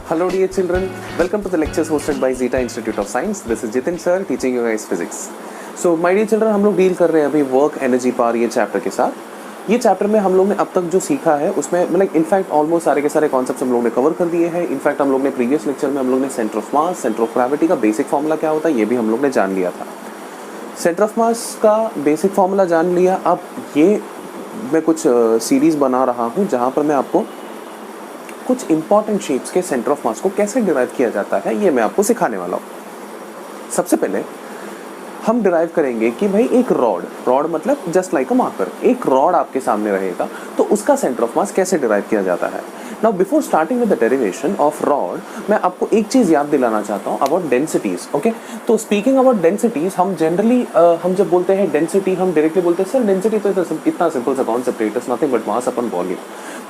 Hello dear children, welcome to the lectures hosted by Zeta Institute of Science. This is Jitin sir teaching you guys physics. So my dear children, हम लोग deal कर रहे हैं अभी work energy power ये chapter के साथ। ये चैप्टर में हम लोग ने अब तक जो सीखा है उसमें मतलब इनफैक्ट ऑलमोस्ट सारे के सारे कॉन्सेप्ट्स हम लोग ने कवर कर दिए हैं। इनफैक्ट हम लोग ने प्रीवियस लेक्चर में हम लोग ने centre of mass, centre of gravity का बेसिक फॉर्मूला क्या होता है ये भी हम लोग ने जान लिया था। सेंटर ऑफ मास का बेसिक फॉर्मूला जान लिया। अब ये मैं कुछ सीरीज़ बना रहा हूँ जहाँ पर मैं आपको कुछ इंपॉर्टेंट शेप्स के सेंटर ऑफ मास को कैसे डिराइव किया जाता है ये मैं आपको सिखाने वाला हूँ। सबसे पहले हम डिराइव करेंगे कि भाई एक रॉड मतलब जस्ट लाइक अ मार्कर, एक रॉड आपके सामने रहेगा तो उसका सेंटर ऑफ मास कैसे डिराइव किया जाता है। Now before starting with the derivation of rod मैं आपको एक चीज़ याद दिलाना चाहता हूँ अबाउट डेंसिटीज। ओके, तो स्पीकिंग अबाउट डेंसिटीज हम जनरली हम जब बोलते हैं डेंसिटी हम डायरेक्टली बोलते हैं सर डेंसिटी तो इतना सिंपल सा कॉन्सेप्ट है, it is nothing but mass upon volume.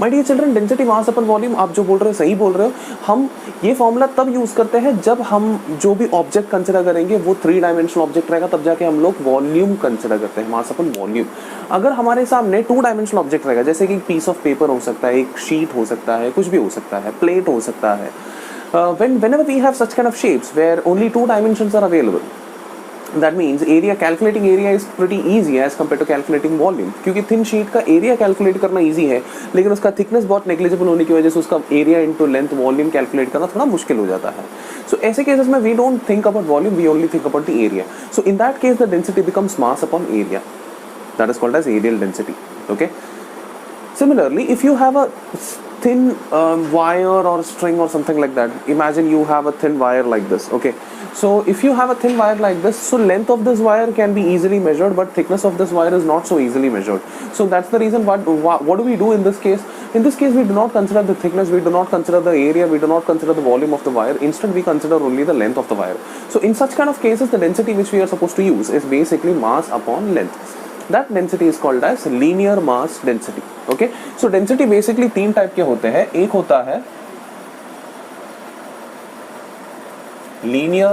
My dear children, density mass upon volume आप जो बोल रहे हो सही बोल रहे हो। हम ये फॉर्मूला तब यूज करते हैं जब हम जो भी ऑब्जेक्ट कंसिडर करेंगे वो 3 डायमेंशनल ऑब्जेक्ट रहेगा, तब जाके हम लोग वॉल्यूम कंसिडर करते हैं, मास अपन वॉल्यूम। अगर हमारे सामने 2 डायमेंशनल ऑब्जेक्ट रहेगा जैसे कि पीस ऑफ पेपर हो सकता है, एक शीट हो सकता है, कुछ भी हो सकता है, प्लेट हो सकता है, whenever we have such kind of shapes where only 2 dimensions are available, that means area, calculating area is pretty easy as compared to calculating volume, क्योंकि थिन शीट का एरिया कैलकुलेट करना इजी है लेकिन उसका thickness बहुत negligible होने की वजह से उसका area into length volume calculate करना थोड़ा मुश्किल हो जाता है। सो ऐसे केसेस में we don't think about volume, we only think about the area. So in that case the density becomes mass upon area, that is called as areal density. Okay, similarly if you have a thin wire or string or something like that, imagine you have a thin wire like this. Okay, so if you have a thin wire like this, so length of this wire can be easily measured but thickness of this wire is not so easily measured. So that's the reason what do we do in this case? In this case we do not consider the thickness, we do not consider the area, we do not consider the volume of the wire, instead we consider only the length of the wire. So in such kind of cases the density which we are supposed to use is basically mass upon length. That density is called as linear mass density. Okay, so density basically 3 type के होते हैं। एक होता है linear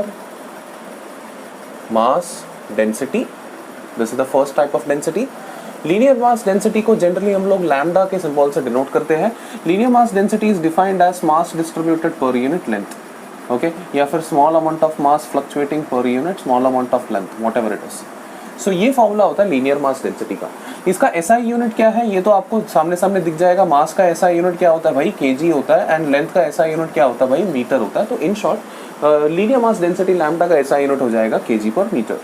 mass density, this is the first type of density. linear mass density को generally हम लोग lambda के सिंबल से डिनोट करते हैं। linear mass density is defined as mass distributed per unit length. Okay, या फिर small amount of mass fluctuating per unit small amount of length, whatever it is. सो ये फॉर्मूला होता है लीनियर मास डेंसिटी का। इसका SI unit क्या है ये तो आपको सामने सामने दिख जाएगा। मास का एसआई यूनिट क्या होता है भाई केजी होता है, एंड लेंथ का एसआई यूनिट क्या होता है भाई मीटर होता है। तो in short linear mass density lambda का एसआई यूनिट हो जाएगा KG per metre.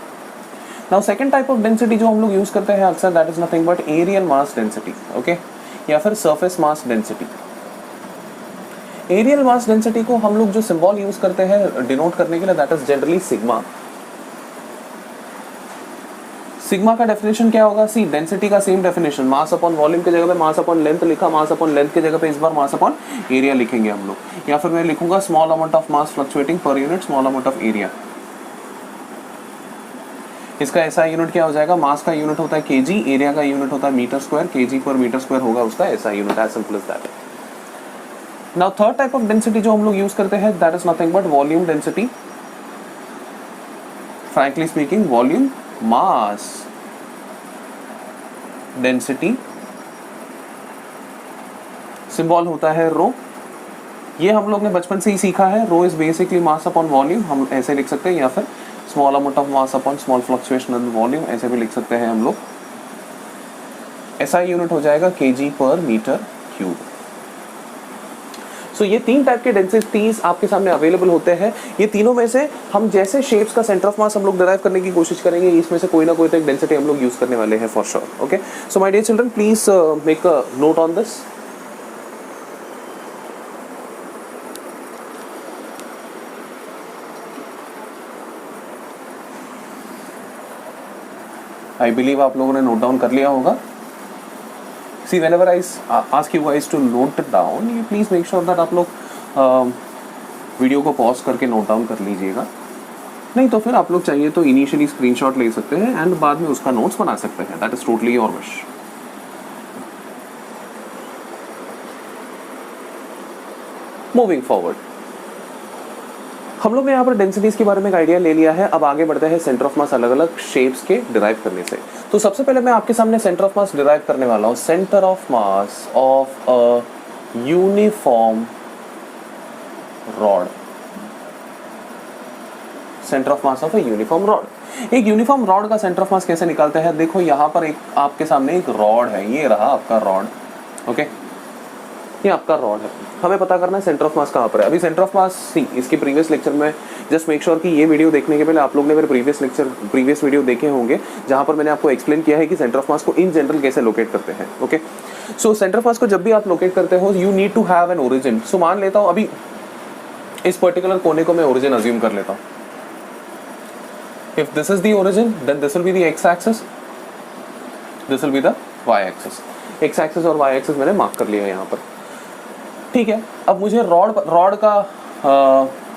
Now second type of density जो हम लोग यूज करते हैं अक्सर that is nothing but areal mass density. Okay, या फिर surface mass density. Areal mass density को हम लोग जो सिंबल यूज करते हैं डिनोट करने के लिए that is generally sigma. Sigma का डेफिनेशन क्या होगा? सी डेंसिटी का सेम डेफिनेशन, मास अपॉन वॉल्यूम की जगह पे मास अपॉन लेंथ लिखा, मास अपॉन लेंथ की जगह पे इस बार मास अपॉन एरिया लिखेंगे हम लोग, या फिर मैं लिखूंगा small amount of mass fluctuating per unit small amount of area. इसका एसआई यूनिट क्या हो जाएगा? मास का यूनिट होता है केजी, एरिया का यूनिट होता है metre square, KG per metre square होगा उसका SI unit, as simple as that. Now third type of density जो हम लोग यूज करते हैं that is nothing but volume density. Frankly speaking volume mass density symbol होता है रो। ये हम लोग ने बचपन से ही सीखा है। Rho is basically mass upon volume, हम ऐसे लिख सकते हैं, या फिर small amount of mass upon small fluctuation in volume ऐसे भी लिख सकते हैं हम लोग। एसआई यूनिट हो जाएगा केजी पर मीटर क्यूब। सो ये 3 टाइप के डेंसिटीज आपके सामने अवेलेबल होते हैं। ये तीनों में से हम जैसे शेप्स का सेंटर ऑफ मास हम लोग डिराइव करने की कोशिश करेंगे, इसमें से कोई ना कोई तो एक डेंसिटी हम लोग यूज करने वाले हैं for sure. Okay, so my dear children please make a note on this. I believe आप लोगों ने नोट डाउन कर लिया होगा। See, whenever I ask you guys to note it down, you please make sure that आप लोग video को pause करके नोट डाउन कर लीजिएगा। नहीं तो फिर आप लोग चाहिए तो इनिशियली स्क्रीनशॉट ले सकते हैं एंड बाद में उसका नोट्स बना सकते हैं। That is totally your wish. Moving forward, हम लोग ने यहाँ पर डेंसिटीज के बारे में एक आइडिया ले लिया है। अब आगे बढ़ते हैं सेंटर ऑफ मास अलग अलग शेप्स के डिराइव करने से। तो सबसे पहले मैं आपके सामने सेंटर ऑफ मास डिराइव करने वाला हूँ। Centre of mass of a uniform rod, centre of mass of a uniform rod. एक यूनिफॉर्म रॉड का सेंटर ऑफ मास कैसे निकालते हैं? देखो यहाँ पर एक आपके सामने एक रॉड है, ये रहा आपका रॉड, ओके, ये आपका रॉड है। हमें पता करना है सेंटर ऑफ मास कहाँ पर है। अभी सेंटर ऑफ मास सी इसके प्रीवियस लेक्चर में, जस्ट मेक श्योर कि ये वीडियो देखने के पहले आप लोग ने मेरे प्रीवियस वीडियो देखे होंगे जहाँ पर मैंने आपको एक्सप्लेन किया है कि सेंटर ऑफ मास को इन जनरल कैसे लोकेट करते हैं। Okay, so centre of mass को जब भी आप लोकेट करते हो you need to have an origin. So मान लेता हूँ अभी इस पर्टिकुलर कोने को मैं ओरिजिन अज्यूम कर लेता हूँ। If this is the origin, then this will be the x-axis, this will be the y-axis. x-axis और y-axis मैंने मार्क कर लिया है यहाँ पर, ठीक है। अब मुझे रॉड का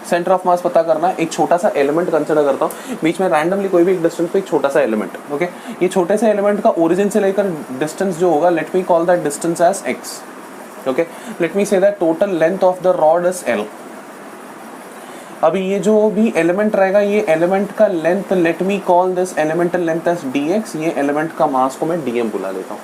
सेंटर ऑफ मास पता करना है। एक छोटा सा एलिमेंट कंसिडर करता हूँ, बीच में रैंडमली कोई भी एक डिस्टेंस पे एक छोटा सा एलिमेंट, ओके। ये छोटे से एलिमेंट का ओरिजिन से लेकर डिस्टेंस जो होगा, let me call that distance as x, okay. Let me say that total length of the rod is l। अभी ये जो भी एलिमेंट रहेगा, ये एलिमेंट का length, let me call this elemental length as dx, ये एलिमेंट का mass को मैं dm बुला लेता हूँ।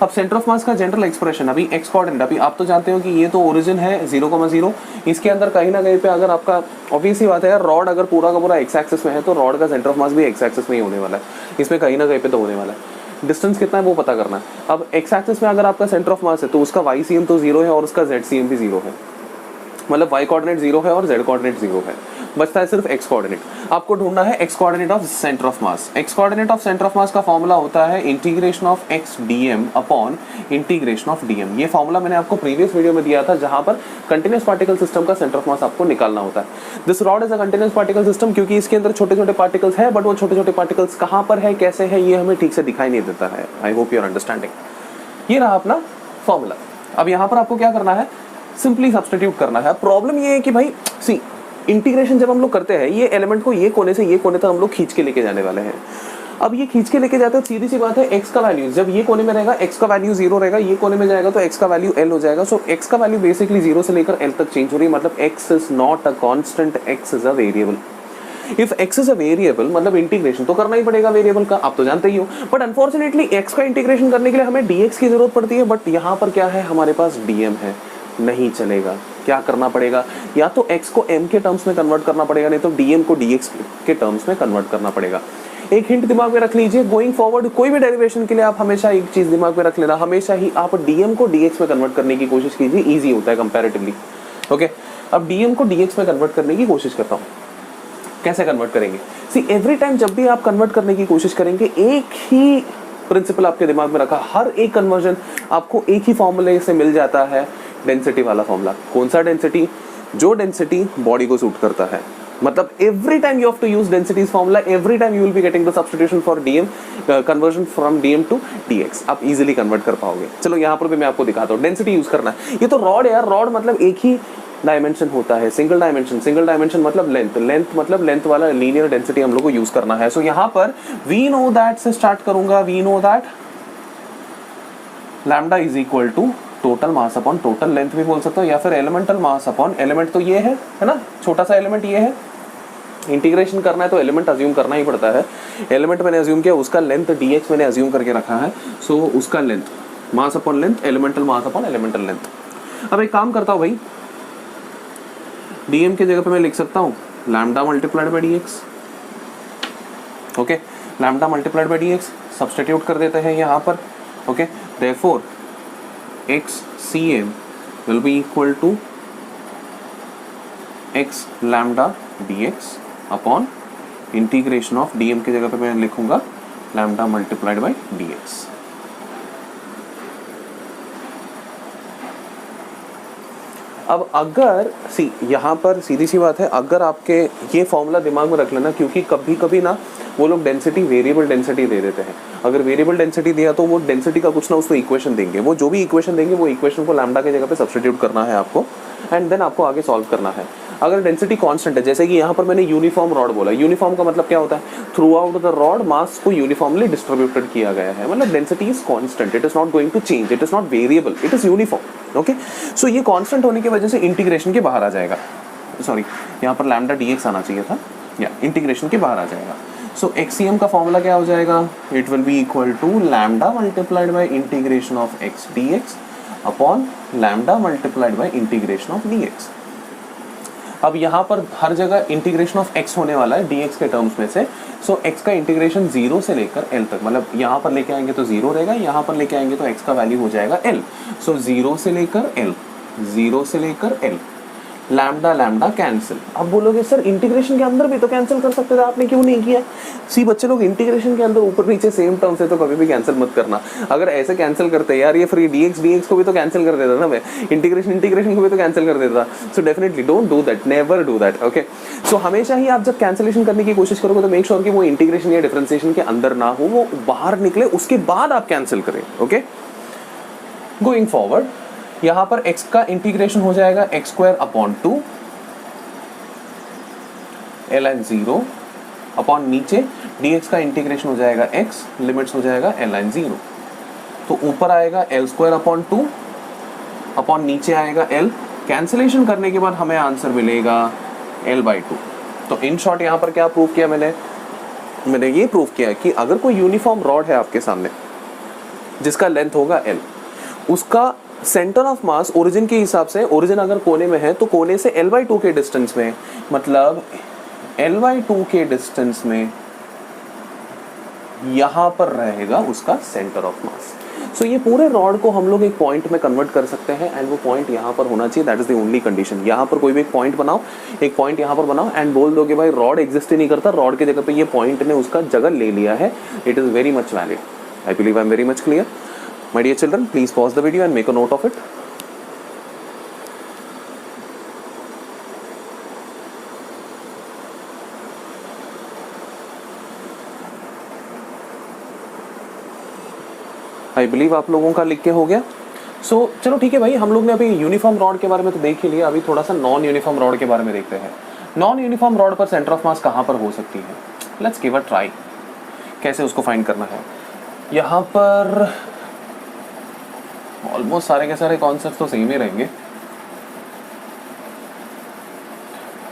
अब सेंटर ऑफ मास का जनरल एक्सप्रेशन, अभी एक्स कोऑर्डिनेट, अभी आप तो जानते हो कि ये तो ओरिजिन है 0,0, इसके अंदर कहीं ना कहीं पे अगर आपका ऑब्वियस ही बात है यार, रॉड अगर पूरा का पूरा एक्स एक्सिस में है तो रॉड का सेंटर ऑफ मास भी एक्स एक्सिस में ही होने वाला है, इसमें कहीं ना कहीं पे तो होने वाला है। डिस्टेंस कितना है वो पता करना है। अब एक्स एक्सिस में अगर आपका सेंटर ऑफ मास है तो उसका वाई CM तो 0 है और उसका जेड CM भी 0 है, मतलब वाई कोऑर्डिनेट 0 है और जेड कोऑर्डिनेट 0 है, बचता है सिर्फ एक्स कोऑर्डिनेट। आपको ढूंढना है x coordinate of centre of mass. X coordinate of centre of मास का फॉर्मूला होता है integration of x dm upon integration of dm। ये फॉर्मूला मैंने आपको प्रीवियस वीडियो में दिया था जहां पर कंटिन्यूअस पार्टिकल सिस्टम का सेंटर ऑफ मास आपको निकालना होता है। This rod is a continuous particle system, क्योंकि इसके अंदर छोटे छोटे पार्टिकल्स है, बट वो छोटे छोटे पार्टिकल्स कहां पर है, कैसे है, ये हमें ठीक से दिखाई नहीं देता है। I hope you are understanding. ये रहा अपना फॉर्मूला। अब यहाँ पर आपको क्या करना है, सिंपली सब्स्टिट्यूट करना है। प्रॉब्लम ये है कि भाई सी इंटीग्रेशन जब हम लोग करते हैं, ये एलिमेंट को ये कोने से ये कोने तक हम लोग खींच के लेके जाने वाले हैं। अब ये खींच के लेके जाते हैं, सीधी सी बात है, x का वैल्यू जब ये कोने में रहेगा x का वैल्यू 0 रहेगा, ये कोने में जाएगा तो x का वैल्यू l हो जाएगा। सो x का वैल्यू बेसिकली 0 से लेकर l तक चेंज हो रही है, मतलब x is not a constant, x is a variable. If x is a variable मतलब इंटीग्रेशन तो करना ही पड़ेगा वेरिएबल का, आप तो जानते ही हो। बट अनफॉर्चुनेटली x का इंटीग्रेशन करने के लिए हमें dx की जरूरत पड़ती है, बट यहाँ पर क्या है, हमारे पास dm है, नहीं चलेगा। क्या करना पड़ेगा, या तो x को m के टर्म्स में कन्वर्ट करना पड़ेगा, नहीं तो dm को dx के टर्म्स में कन्वर्ट करना पड़ेगा। एक हिंट दिमाग में रख लीजिए, गोइंग फॉरवर्ड कोई भी डेरिवेशन के लिए आप हमेशा एक चीज दिमाग में रख लेना, हमेशा ही आप dm को dx में कन्वर्ट करने की कोशिश कीजिए, इजी होता है कंपैरेटिवली। ओके, अब dm को dx में कन्वर्ट करने की कोशिश करता हूँ। कैसे कन्वर्ट करेंगे, सी एवरी टाइम जब भी आप कन्वर्ट करने की कोशिश करेंगे, एक ही प्रिंसिपल आपके दिमाग में रखा, हर एक कन्वर्जन आपको एक ही फॉर्मूले से मिल जाता है, डेंसिटी वाला फॉर्मूला। कौन सा डेंसिटी, जो डेंसिटी बॉडी को सूट करता है। मतलब every time you have to use densities formula, every time you will be getting the substitution for dm, conversion from dm to dx, आप इजीली कन्वर्ट कर पाओगे। चलो यहाँ पर भी मैं आपको दिखाता हूँ, डेंसिटी यूज करना है। ये तो रॉड है यार, रॉड मतलब एक ही डायमेंशन होता है, सिंगल डायमेंशन मतलब लेंथ मतलब लेंथ वाला लीनियर डेंसिटी हम लोग को यूज करना है। सो यहाँ पर वी नो दैट से स्टार्ट करूंगा, we know that lambda is equal to total mass upon total length भी बोल सकता हूँ, या फिर एलिमेंटल मास अपॉन एलिमेंट, तो ये है ना, छोटा सा एलिमेंट ये है। इंटीग्रेशन करना है तो एलिमेंट अज्यूम करना ही पड़ता है। एलिमेंट मैंने अज्यूम किया, उसका लेंथ dx मैंने अज्यूम करके रखा है, सो उसका length mass upon length, elemental mass upon elemental length. अब एक काम करता हूँ भाई, dm की जगह पे मैं लिख सकता हूँ lambda multiplied by dx। Okay, lambda multiplied by dx substitute कर देते हैं यहाँ पर। Okay, therefore x cm will be equal to x lambda dx upon integration of dm की जगह पे मैं लिखूंगा लैम्डा मल्टीप्लाइड बाई dx। अब अगर सी यहाँ पर सीधी सी बात है, अगर आपके ये फॉर्मूला दिमाग में रख लेना, क्योंकि कभी कभी ना वो लोग डेंसिटी वेरिएबल डेंसिटी दे देते हैं। अगर वेरिएबल डेंसिटी दिया तो वो डेंसिटी का कुछ ना उसको इक्वेशन देंगे, वो जो भी इक्वेशन देंगे वो इक्वेशन को लैम्डा की जगह पे सब्स्टिट्यूट करना है आपको, एंड देन आपको आगे सॉल्व करना है। अगर डेंसिटी कांस्टेंट है, जैसे कि यहाँ पर मैंने यूनिफॉर्म रॉड बोला, यूनिफॉर्म का मतलब क्या होता है, throughout the rod mass को यूनिफॉर्मली डिस्ट्रीब्यूटेड किया गया है, मतलब density is constant, it is not going to change, it is not variable, it is uniform. Okay, so ये कांस्टेंट होने की वजह से इंटीग्रेशन के बाहर आ जाएगा, सॉरी यहाँ पर लैम्डा dx आना चाहिए था, या इंटीग्रेशन के बाहर आ जाएगा। सो xcm का फॉर्मूला क्या हो जाएगा, it will be equal to lambda multiplied by integration of x dx upon lambda multiplied by integration of dx। अब यहाँ पर हर जगह इंटीग्रेशन ऑफ x होने वाला है dx के टर्म्स में से। सो x का इंटीग्रेशन 0 से लेकर l तक, मतलब यहाँ पर लेके आएंगे तो 0 रहेगा, यहाँ पर लेके आएंगे तो x का वैल्यू हो जाएगा l। सो 0 से लेकर l, 0 से लेकर l, लैम्डा लैम्डा कैंसिल। अब बोलोगे सर इंटीग्रेशन के अंदर भी तो कैंसिल कर सकते थे, आपने क्यों नहीं किया? सी बच्चे लोग, इंटीग्रेशन के अंदर ऊपर नीचे सेम टर्म से तो कभी भी कैंसिल मत करना। अगर ऐसे कैंसिल करते यार, ये फ्री dx को भी तो कैंसिल कर देता ना मैं, इंटीग्रेशन को भी तो कैंसिल कर देता। So definitely don't do that, never do that. Okay, so हमेशा ही आप जब कैंसिलेशन करने की कोशिश करोगे तो मेक श्योर कि वो इंटीग्रेशन या डिफरेंशिएशन के अंदर ना हो, वो बाहर निकले, उसके बाद आप कैंसिल करें। ओके, गोइंग फॉरवर्ड, यहाँ पर x का इंटीग्रेशन हो जाएगा x² अपॉन 2 ln 0 अपॉन नीचे dx का इंटीग्रेशन हो जाएगा x, लिमिट्स हो जाएगा ln 0। तो ऊपर आएगा l² अपॉन 2 अपॉन नीचे आएगा l। कैंसिलेशन करने के बाद हमें आंसर मिलेगा l/2। तो इन शॉर्ट यहाँ पर क्या प्रूव किया मैंने ये प्रूव किया कि अगर कोई यूनिफॉर्म रॉड है आपके सामने जिसका लेंथ होगा l, उसका सेंटर ऑफ मास ओरिजिन के हिसाब से, ओरिजिन अगर कोने में है तो कोने से l/2 के डिस्टेंस में, मतलब l/2 के डिस्टेंस में यहां पर रहेगा उसका सेंटर ऑफ मास। सो ये पूरे रॉड को हम लोग एक पॉइंट में कन्वर्ट कर सकते हैं एंड वो पॉइंट यहाँ पर होना चाहिए। That is the only condition. यहाँ पर कोई भी एक पॉइंट बनाओ, एक पॉइंट यहाँ पर बनाओ एंड बोल दो कि भाई रॉड एग्जिस्ट ही नहीं करता, रॉड की जगह पे ये पॉइंट ने उसका जगह ले लिया है। It is very much valid. I believe I am very much clear. My dear children, please pause the video and make a note of it. I believe आप लोगों का लिख के हो गया। So, चलो ठीक है भाई, हम लोग ने अभी यूनिफॉर्म रॉड के बारे में तो देख ही लिया, अभी थोड़ा सा नॉन यूनिफॉर्म रॉड के बारे में देखते हैं। नॉन यूनिफॉर्म रॉड पर सेंटर ऑफ मास कहाँ पर हो सकती है? Let's give a try. कैसे उसको फाइंड करना है? यहाँ पर ऑलमोस्ट सारे के सारे कॉन्सेप्ट तो सेम ही रहेंगे,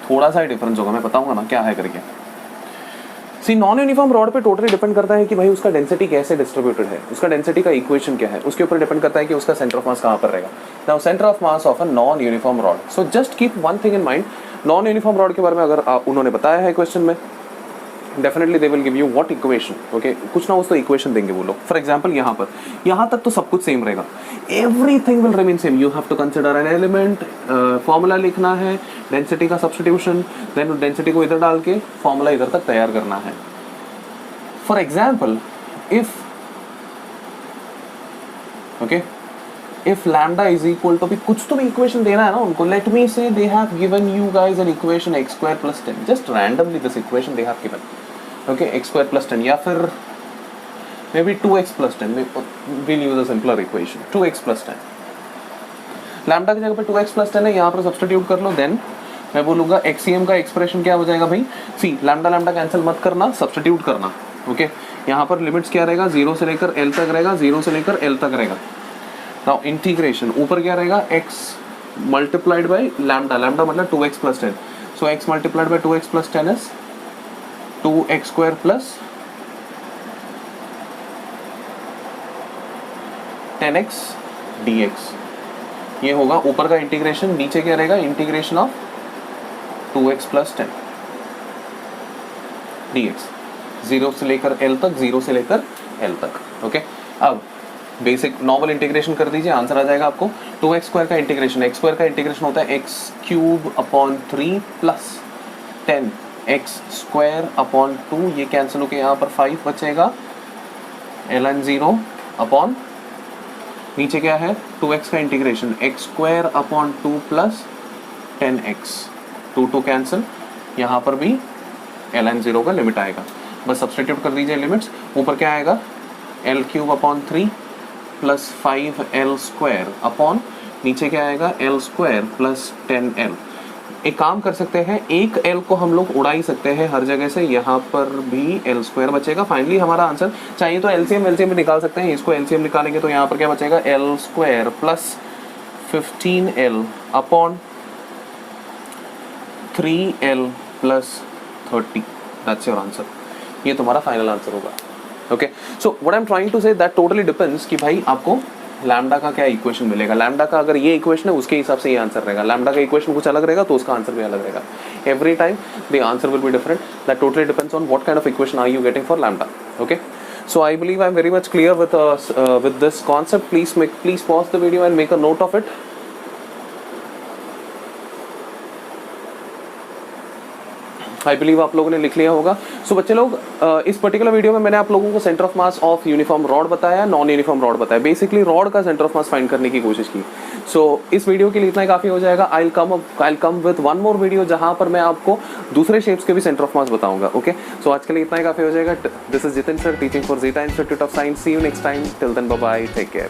थोड़ा सा ही डिफरेंस होगा, मैं बताऊंगा ना क्या है करके। सी, नॉन यूनिफॉर्म रॉड पे टोटली डिपेंड करता है कि भाई उसका डेंसिटी कैसे डिस्ट्रीब्यूटेड है, उसका डेंसिटी का इक्वेशन क्या है, उसके ऊपर डिपेंड करता है कि उसका सेंटर ऑफ मास कहाँ पर रहेगा। Now centre of mass of a non uniform rod. So just keep one thing in mind, non uniform rod के बारे में अगर उन्होंने बताया है क्वेश्चन में, definitely they will give you what equation. Okay, कुछ ना कुछ तो इक्वेशन देंगे वो लोग। फॉर एग्जांपल यहाँ तक तो सब कुछ सेम रहेगा, everything will remain same. You have to consider an element, formula लिखना है, डेंसिटी का सब्स्टिट्यूशन, देन डेंसिटी को इधर डाल के फॉर्मूला इधर तक तैयार करना है। For example if lambda is equal to, कुछ तो भी इक्वेशन देना है ना उनको। लेट मी से they have given you guys an equation x² + 10, just randomly this equation they have given. Okay, x² + 10 या फिर may be 2x + 10, we'll use a simpler equation, 2x + 10। Lambda की जगह पे 2x + 10 है, यहाँ पर सब्स्टिट्यूट कर लो। देन मैं बोलूँगा एक्सीएम का एक्सप्रेशन क्या हो जाएगा भाई? सी, लैम्डा लैम्डा कैंसिल मत करना, सब्स्टिट्यूट करना। ओके, यहाँ पर लिमिट्स क्या रहेगा? 0 से लेकर l तक रहेगा, 0 से लेकर l तक रहेगा। नाउ इंटीग्रेशन ऊपर क्या रहेगा? x multiplied by lambda, lambda मतलब 2x + 10। So x multiplied by 2x + 10 is 2x² + 10x dx। ये होगा ऊपर का इंटीग्रेशन, नीचे क्या रहेगा? इंटीग्रेशन ऑफ 2x + 10 dx, 0 से लेकर l तक, 0 से लेकर l तक। ओके, अब बेसिक नॉर्मल इंटीग्रेशन कर दीजिए, आंसर आ जाएगा आपको। 2x² का इंटीग्रेशन, x² का इंटीग्रेशन होता है x³ upon 3 plus 10x² upon 2, ये कैंसिल होकर यहाँ पर 5 बचेगा, ln 0 अपॉन नीचे क्या है? 2x का integration, x² upon 2 plus 10x, 2 cancel, यहाँ पर भी ln 0 का लिमिट आएगा। बस सब्स्टिट्यूट कर दीजिए लिमिट्स। ऊपर क्या आएगा? l³ upon 3 plus 5l² upon नीचे क्या आएगा? l² plus 10l। एक काम कर सकते हैं, एक l को हम लोग उड़ा ही सकते हैं हर जगह से, यहाँ पर भी l² बचेगा। फाइनली हमारा आंसर चाहिए तो एलसीएम भी निकाल सकते हैं। इसको एलसीएम निकालेंगे तो यहाँ पर क्या बचेगा? l² plus 15l upon 3l plus 30। That's your answer. ये तुम्हारा फाइनल आंसर होगा। Okay, so what I am trying to say that totally depends कि भाई आपको लैम्डा का क्या इक्वेशन मिलेगा, लैम्डा का अगर ये इक्वेशन है उसके हिसाब से ये आंसर रहेगा, लैम्डा का इक्वेशन कुछ अलग रहेगा तो उसका आंसर भी अलग रहेगा. Every time the answer will be different. That totally depends on what kind of equation are you getting for lambda. Okay, so I believe I'm very much clear with this concept. Please pause the video and make a note of it. I believe आप लोगों ने लिख लिया होगा. सो बच्चे लोग, इस particular video में मैंने आप लोगों को centre of mass of uniform rod बताया, नॉन यूनिफॉर्म रॉड बताया. बेसिकली रॉड का सेंटर ऑफ मास फाइंड करने की कोशिश की. सो इस वीडियो के लिए इतना ही काफ़ी हो जाएगा. I will come with one more video जहां पर मैं आपको दूसरे शेप्स के भी सेंटर ऑफ मास बताऊंगा. ओके, सो आज के लिए इतना ही काफ़ी हो जाएगा. This is Jitin sir teaching for Zeta institute of science. See you next time. Till then bye bye, take care.